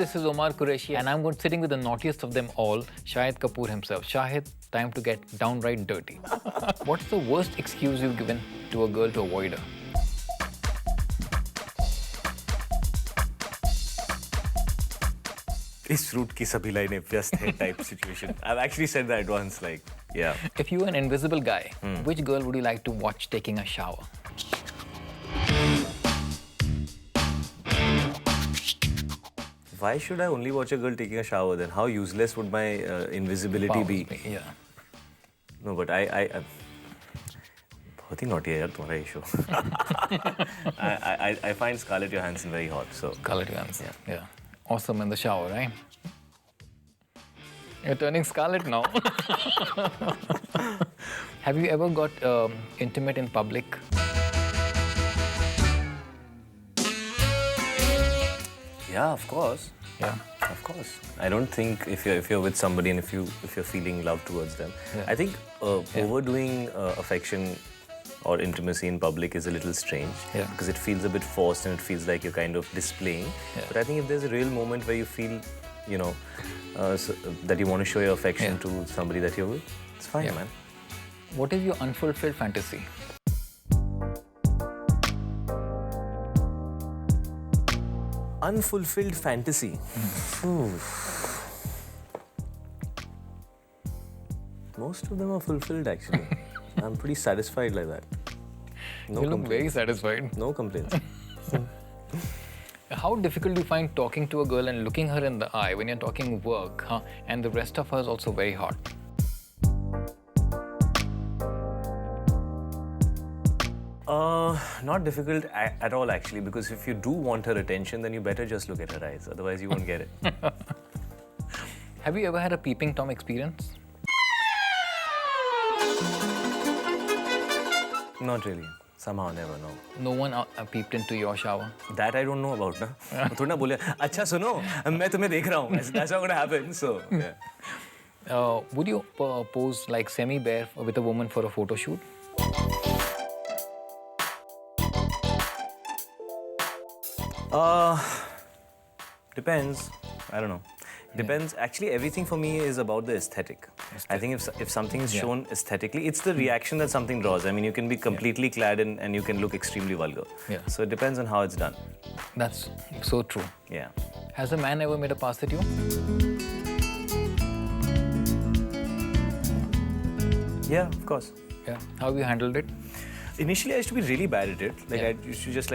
this is Omar Qureshi and I'm sitting with the naughtiest of them all, Shahid Kapoor himself. Shahid, time to get downright dirty. What's the worst excuse you've given to a girl to avoid her? इस fruit की सभी लाइनें व्यस्त है type situation. I've actually said that once, like, yeah. If you were an invisible guy, which girl would you like to watch taking a shower? Why should I only watch a girl taking a shower then? How useless would my invisibility be? Yeah. No, but I बहुत ही naughty है यार तुम्हारा ये show. I find Scarlett Johansson very hot, so. Scarlett Johansson, yeah. Awesome in the shower, right? You're turning scarlet now. Have you ever got intimate in public? Yeah, of course. Yeah. Of course. I don't think if you're with somebody and if you're feeling love towards them, I think overdoing affection or intimacy in public is a little strange because it feels a bit forced and it feels like you're kind of displaying. But I think if there's a real moment where you feel, you know, that you want to show your affection to somebody that you're with, it's fine, man. What is your unfulfilled fantasy? Unfulfilled fantasy. Most of them are fulfilled, actually. I'm pretty satisfied like that. No you look very satisfied. No complaints. How difficult do you find talking to a girl and looking her in the eye when you're talking work, and the rest of her is also very hot? Not difficult at all, actually, because if you do want her attention, then you better just look at her eyes. Otherwise, you won't get it. Have you ever had a peeping Tom experience? Not really. Somehow, never, no. No one peeped into your shower? That I don't know about, na. थोड़ा ना बोले, अच्छा सुनो, मैं तुम्हें देख रहा हूँ. That's not gonna happen, so, yeah. Would you pose like semi-bare with a woman for a photo shoot? Depends. I don't know. Depends. Actually, everything for me is about the aesthetic. I think if something is shown aesthetically, it's the reaction that something draws. I mean, you can be completely clad and you can look extremely vulgar. Yeah. So it depends on how it's done. That's so true. Yeah. Has a man ever made a pass at you? Yeah, of course. Yeah. How have you handled it? Initially, I used to be really bad at it. Like, I used to just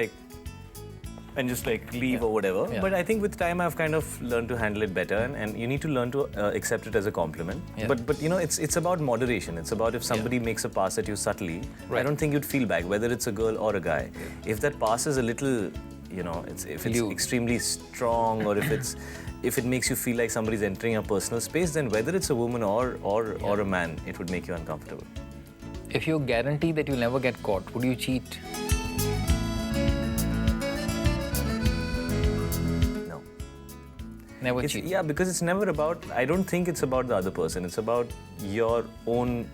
leave or whatever. But I think with time, I've kind of learned to handle it better, and you need to learn to accept it as a compliment. But you know, it's about moderation. It's about if somebody makes a pass at you subtly, I don't think you'd feel bad, whether it's a girl or a guy. If that pass is a little, you know, if it's extremely strong, or if it makes you feel like somebody's entering your personal space, then whether it's a woman or a man, it would make you uncomfortable. If you're guaranteed that you'll never get caught, would you cheat? Never cheat. Yeah, because it's never about, I don't think it's about the other person. It's about your own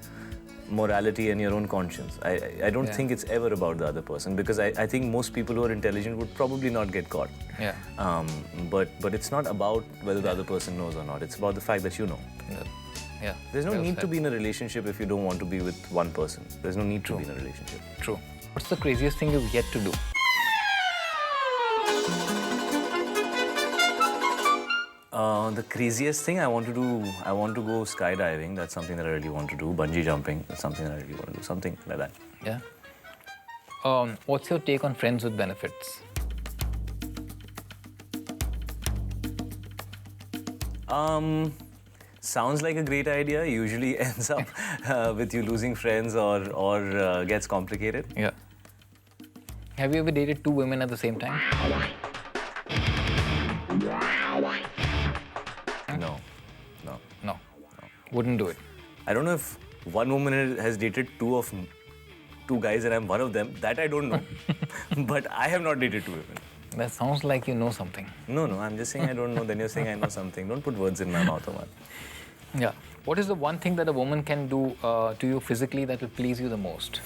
morality and your own conscience. I don't think it's ever about the other person, because I think most people who are intelligent would probably not get caught. Yeah. But it's not about whether the other person knows or not. It's about the fact that you know. Yeah. There's no need to be in a relationship if you don't want to be with one person. There's no need to be in a relationship. True. What's the craziest thing you've yet to do? The craziest thing I want to go skydiving. That's something that I really want to do. Bungee jumping, that's something that I really want to do. Something like that. Yeah. What's your take on friends with benefits? Sounds like a great idea. Usually ends up with you losing friends or gets complicated. Yeah. Have you ever dated two women at the same time? No. Wouldn't do it. I don't know if one woman has dated two guys and I'm one of them. That I don't know. But I have not dated two women. That sounds like you know something. No, I'm just saying I don't know. Then you're saying I know something. Don't put words in my mouth, Omar. Yeah. What is the one thing that a woman can do to you physically that will please you the most?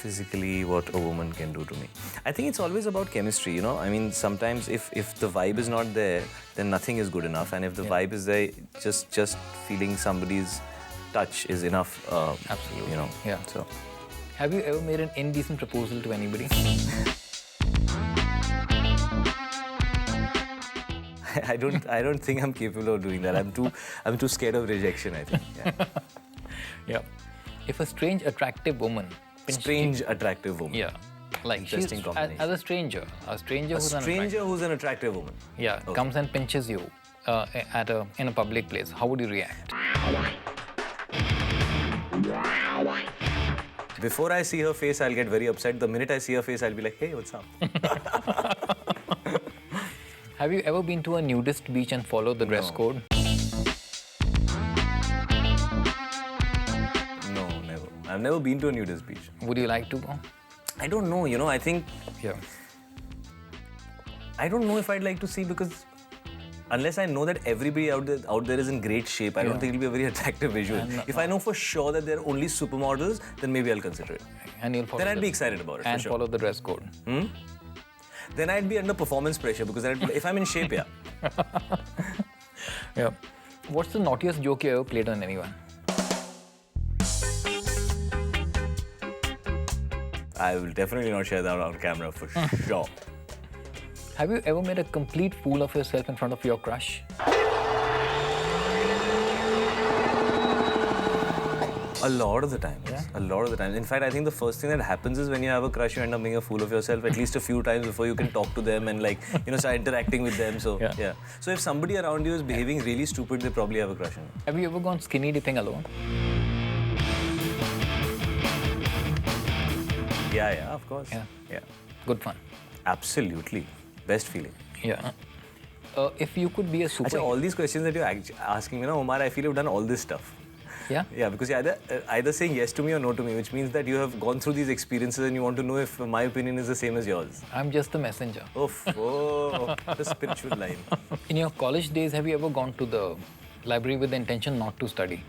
Physically, what a woman can do to me. I think it's always about chemistry, you know. I mean, sometimes if the vibe is not there, then nothing is good enough. And if the vibe is there, just feeling somebody's touch is enough. Absolutely. You know. Yeah. So, have you ever made an indecent proposal to anybody? I don't think I'm capable of doing that. I'm too scared of rejection, I think. Yeah. Yeah. If a strange, attractive woman. Attractive woman. Yeah. Like Interesting she's, combination. as a stranger who's an attractive woman. Yeah, Okay. comes and pinches you in a public place. How would you react? Before I see her face, I'll get very upset. The minute I see her face, I'll be like, hey, what's up? Have you ever been to a nudist beach and followed the dress code? No, never. I've never been to a nudist beach. Would you like to go? I don't know, you know, I think... Yeah. I don't know if I'd like to see because unless I know that everybody out there is in great shape, I don't think it'll be a very attractive visual. If I know for sure that they're only supermodels, then maybe I'll consider it. And you'll follow Then I'd be excited about it, and for sure. follow the dress code. Then I'd be under performance pressure because then if I'm in shape, yeah. Yeah. What's the naughtiest joke you ever played on anyone? I will definitely not share that on camera for sure. Have you ever made a complete fool of yourself in front of your crush? A lot of the times. Yeah? A lot of the times. In fact, I think the first thing that happens is when you have a crush, you end up making a fool of yourself at least a few times before you can talk to them and start interacting with them. So, yeah. So if somebody around you is behaving really stupid, they probably have a crush on you. Have you ever gone skinny dipping alone? Yeah, of course. Yeah. Good fun. Absolutely. Best feeling. Yeah. If you could be a super... Actually, all these questions that you're asking me, Omar, I feel you've done all this stuff. Yeah? Yeah, because you're either saying yes to me or no to me, which means that you have gone through these experiences and you want to know if my opinion is the same as yours. I'm just the messenger. The spiritual line. In your college days, have you ever gone to the library with the intention not to study?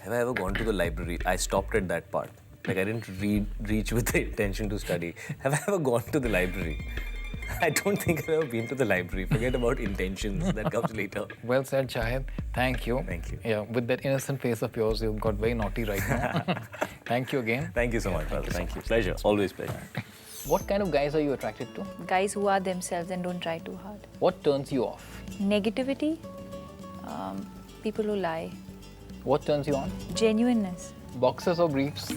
Have I ever gone to the library? I stopped at that part. Like, I didn't reach with the intention to study. Have I ever gone to the library? I don't think I've ever been to the library. Forget about intentions. That comes later. Well said, Shahid. Thank you. Thank you. Yeah, with that innocent face of yours, you've got very naughty right now. Thank you again. Thank you so much, brother. Thank you. Pleasure. Always pleasure. What kind of guys are you attracted to? Guys who are themselves and don't try too hard. What turns you off? Negativity, people who lie. What turns you on? Genuineness. Boxers or briefs?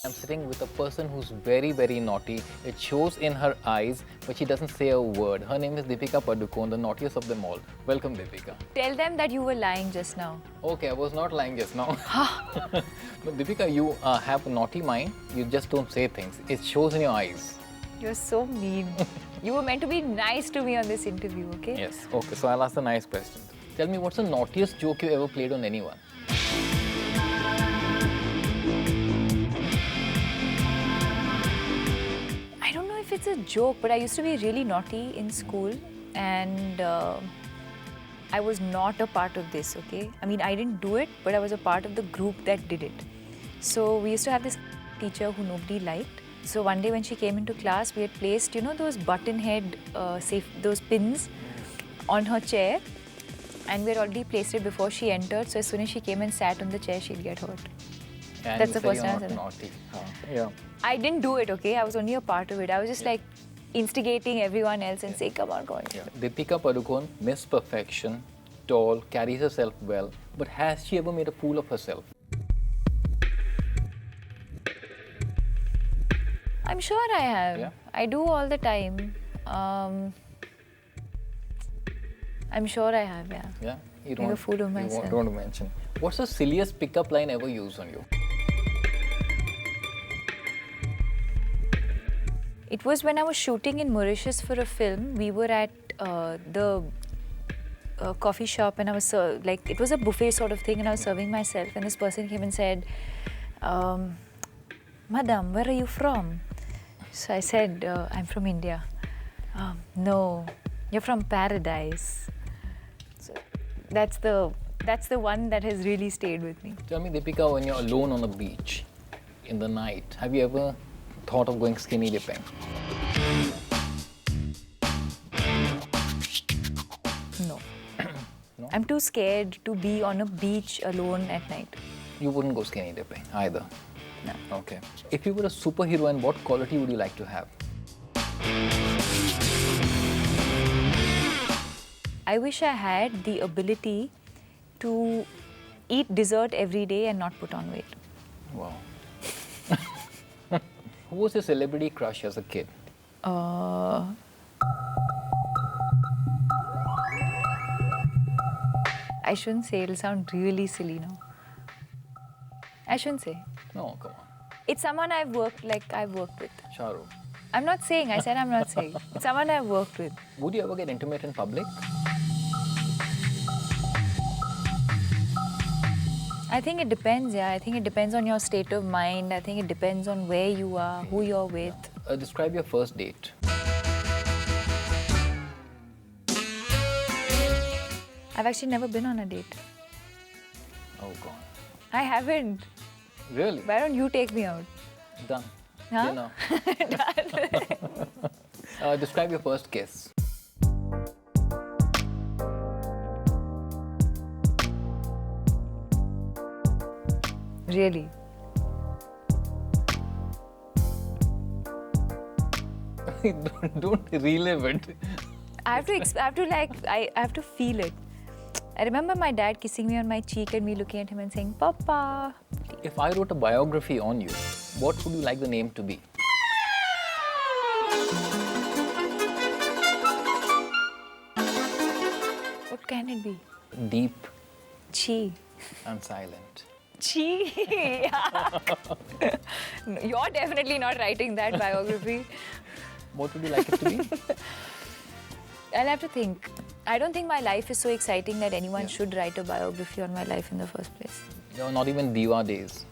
I'm sitting with a person who's very, very naughty. It shows in her eyes, but she doesn't say a word. Her name is Deepika Padukone, the naughtiest of them all. Welcome, Deepika. Tell them that you were lying just now. Okay, I was not lying just now. But Deepika, you have a naughty mind. You just don't say things. It shows in your eyes. You're so mean. You were meant to be nice to me on this interview, okay? Yes. Okay, so I'll ask the nice question. Tell me, what's the naughtiest joke you ever played on anyone? I don't know if it's a joke, but I used to be really naughty in school and I was not a part of this, okay? I mean, I didn't do it, but I was a part of the group that did it. So we used to have this teacher who nobody liked. So one day when she came into class, we had placed, you know, those button head, those pins on her chair. And we had already placed it before she entered. So as soon as she came and sat on the chair, she'd get hurt. And That's the first time I said said naughty. Yeah. I didn't do it, okay? I was only a part of it. I was just like instigating everyone else and say, come on, go on. Yeah. Deepika Padukone, Miss Perfection, tall, carries herself well. But has she ever made a fool of herself? I'm sure I have. Yeah? I do all the time. I'm sure I have, yeah. Yeah? You Make a fool of myself. Don't want to mention. What's the silliest pickup line ever used on you? It was when I was shooting in Mauritius for a film. We were at the coffee shop and I was it was a buffet sort of thing and I was serving myself and this person came and said, Madam, where are you from? So I said, I'm from India. No, you're from paradise. So that's the one that has really stayed with me. Tell me, Deepika, when you're alone on a beach in the night, have you ever thought of going skinny dipping? No. No? I'm too scared to be on a beach alone at night. You wouldn't go skinny dipping either? No. Okay. If you were a superheroine, what quality would you like to have? I wish I had the ability to eat dessert every day and not put on weight. Wow. Who was your celebrity crush as a kid? I shouldn't say, it'll sound really silly now. I shouldn't say. No, come on. It's someone I've worked with. Shah Rukh. I'm not saying, I said I'm not saying. It's someone I've worked with. Would you ever get intimate in public? I think it depends, yeah. I think it depends on your state of mind. I think it depends on where you are, who you're with. Describe your first date. I've actually never been on a date. Oh, God. I haven't. Really? Why don't you take me out? Done. Huh? Dinner. Describe your first kiss. Really? Don't relive it. I have to feel it. I remember my dad kissing me on my cheek and me looking at him and saying, Papa. If I wrote a biography on you, what would you like the name to be? What can it be? Deep Chi. and silent. Chi. No, you're definitely not writing that biography. What would you like it to be? I'll have to think. I don't think my life is so exciting that anyone should write a biography on my life in the first place. No, not even Diva days.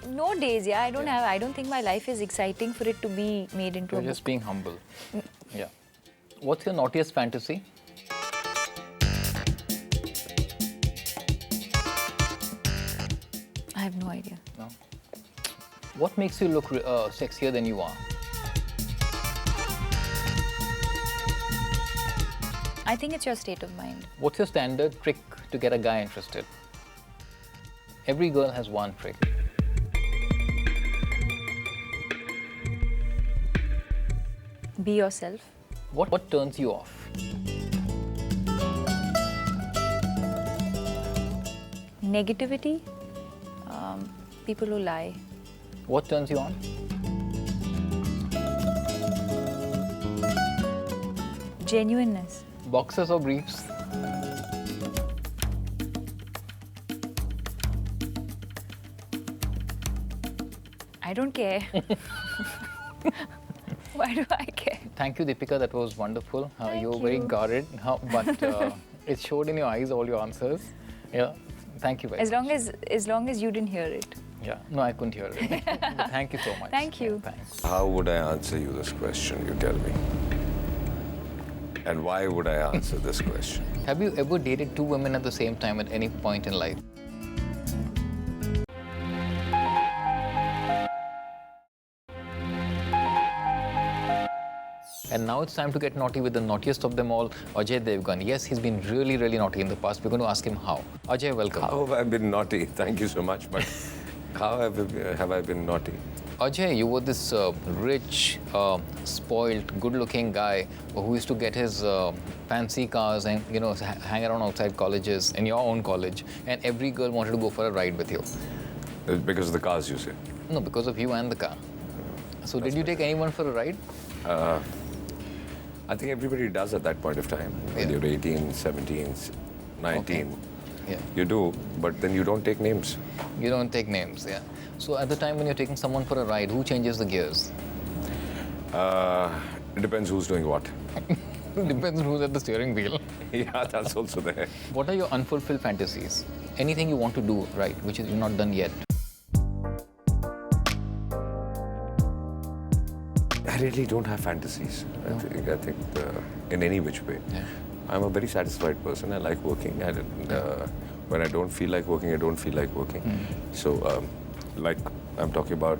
No days, yeah. I don't think my life is exciting for it to be made into You're a just book. being humble. Yeah. What's your naughtiest fantasy? I have no idea. No. What makes you look sexier than you are? I think it's your state of mind. What's your standard trick to get a guy interested? Every girl has one trick. Be yourself. What turns you off? Negativity. People who lie. What turns you on? Genuineness. Boxers or briefs? I don't care. Why do I care? Thank you, Deepika. That was wonderful. You were Thank very you. guarded, but it showed in your eyes all your answers. Yeah. Thank you very As much. long as you didn't hear it. Yeah. No, I couldn't hear it. But thank you so much. Thank you. Yeah, thanks. How would I answer you this question, you tell me? And why would I answer this question? Have you ever dated two women at the same time at any point in life? And now it's time to get naughty with the naughtiest of them all, Ajay Devgn. Yes, he's been really, really naughty in the past. We're going to ask him how. Ajay, welcome. How have I been naughty? Thank you so much, but how have I been naughty? Ajay, you were this rich, spoiled, good-looking guy who used to get his fancy cars and hang around outside colleges, in your own college, and every girl wanted to go for a ride with you. It's because of the cars, you say? No, because of you and the car. So did you take anyone for a ride? I think everybody does at that point of time. When Yeah. you're 18, 17, 19, Yeah. you do, but then you don't take names. You don't take names, yeah. So at the time when you're taking someone for a ride, who changes the gears? It depends who's doing what. Depends on who's at the steering wheel. Yeah, that's also there. What are your unfulfilled fantasies? Anything you want to do, right, which is you've not done yet? I really don't have fantasies. I think in any which way. Yeah. I'm a very satisfied person. I like working, and when I don't feel like working, I don't feel like working. So, like I'm talking about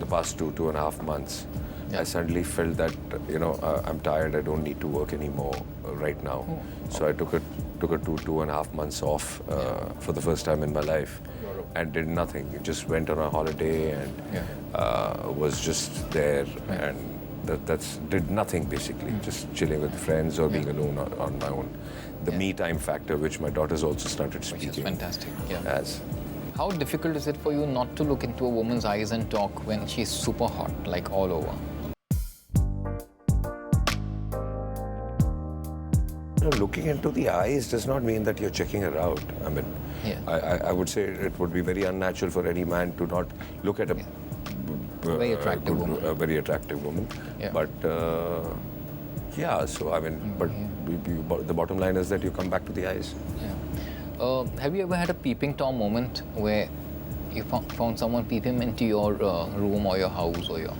the past 2.5 months, I suddenly felt that I'm tired. I don't need to work anymore right now. So I took a 2.5 months off for the first time in my life, and did nothing. Just went on a holiday and was just there and. That's did nothing basically, just chilling with friends or being alone on my own. The me time factor, which my daughter's also started speaking. Which is fantastic. Yeah. As. How difficult is it for you not to look into a woman's eyes and talk when she's super hot, like all over? Looking into the eyes does not mean that you're checking her out. I mean, I would say it would be very unnatural for any man to not look at a very attractive woman. A very attractive woman. Yeah. But so I mean, but the bottom line is that you come back to the eyes. Yeah. Have you ever had a peeping Tom moment where you found someone peeping into your room or your house or your...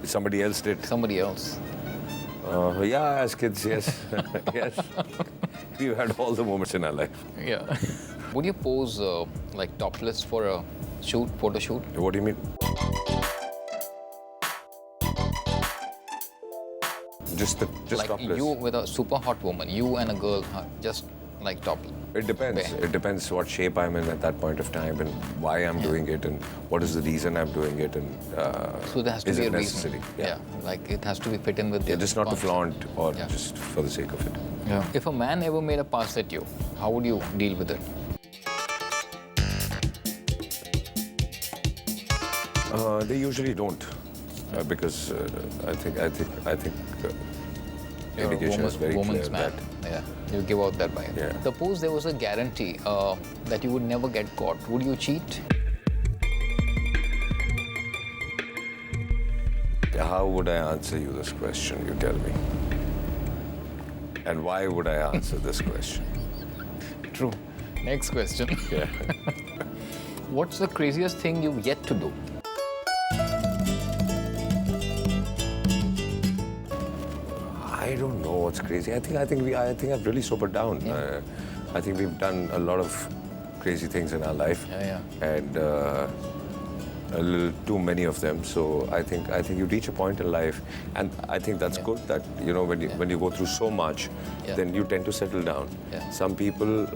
Somebody else did. Somebody else. Yeah, as kids, yes. Yes. We've had all the moments in our life. Yeah. Would you pose like topless for a photo shoot? What do you mean? Just like topless. You with a super hot woman, you and a girl, just like topless. It depends. Bare. It depends what shape I'm in at that point of time and why I'm doing it and what is the reason I'm doing it and so there has to is be it a necessary? reason. Yeah. Like it has to be fit in with the Just not to flaunt or Yeah. just for the sake of it. Yeah. If a man ever made a pass at you, how would you deal with it? They usually don't because I think You're indication is very woman's clear man. Yeah, you give out that vibe. Yeah. Suppose there was a guarantee that you would never get caught. Would you cheat? How would I answer you this question, you tell me? And why would I answer this question? True. Next question. Yeah. What's the craziest thing you've yet to do? I don't know what's crazy. I think I've really sobered down. Yeah. I think we've done a lot of crazy things in our life. Yeah. And a little too many of them. So I think you reach a point in life, and I think that's good. That when you go through so much, then you tend to settle down. Yeah. Some people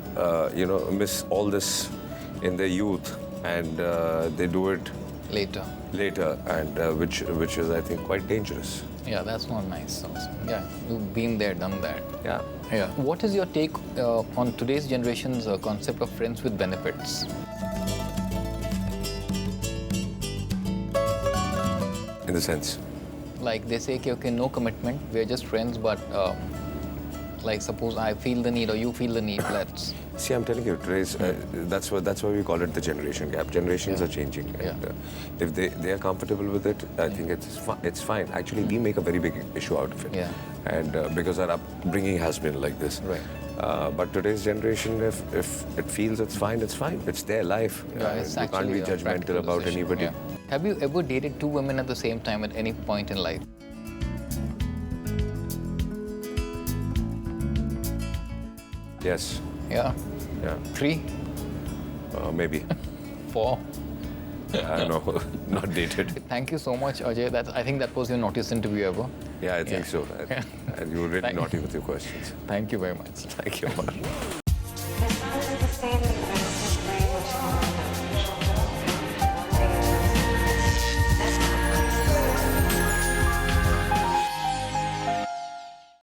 miss all this in their youth, and they do it later, and which is I think quite dangerous. Yeah, that's not nice. Also. Yeah, you've been there, done that. Yeah. Yeah. What is your take on today's generation's concept of friends with benefits? In the sense. Like they say, okay, no commitment, we're just friends, but like suppose I feel the need or you feel the need, let's... See, I'm telling you, today's, that's why we call it the generation gap. Generations are changing. And, if they are comfortable with it, I think it's fine. Actually, we make a very big issue out of it. Yeah. And because our upbringing has been like this. Right. But today's generation, if it feels it's fine, it's fine. It's their life. Yeah, it's you can't be actually a judgmental practical about decision. anybody. Yeah. Have you ever dated two women at the same time at any point in life? Yes. Yeah. Yeah. 3? Maybe. 4? I don't know. Not dated. Thank you so much, Ajay. I think that was your naughtiest interview ever. Yeah, I think so. Yeah. And you were really naughty with your questions. Thank you very much. Thank you.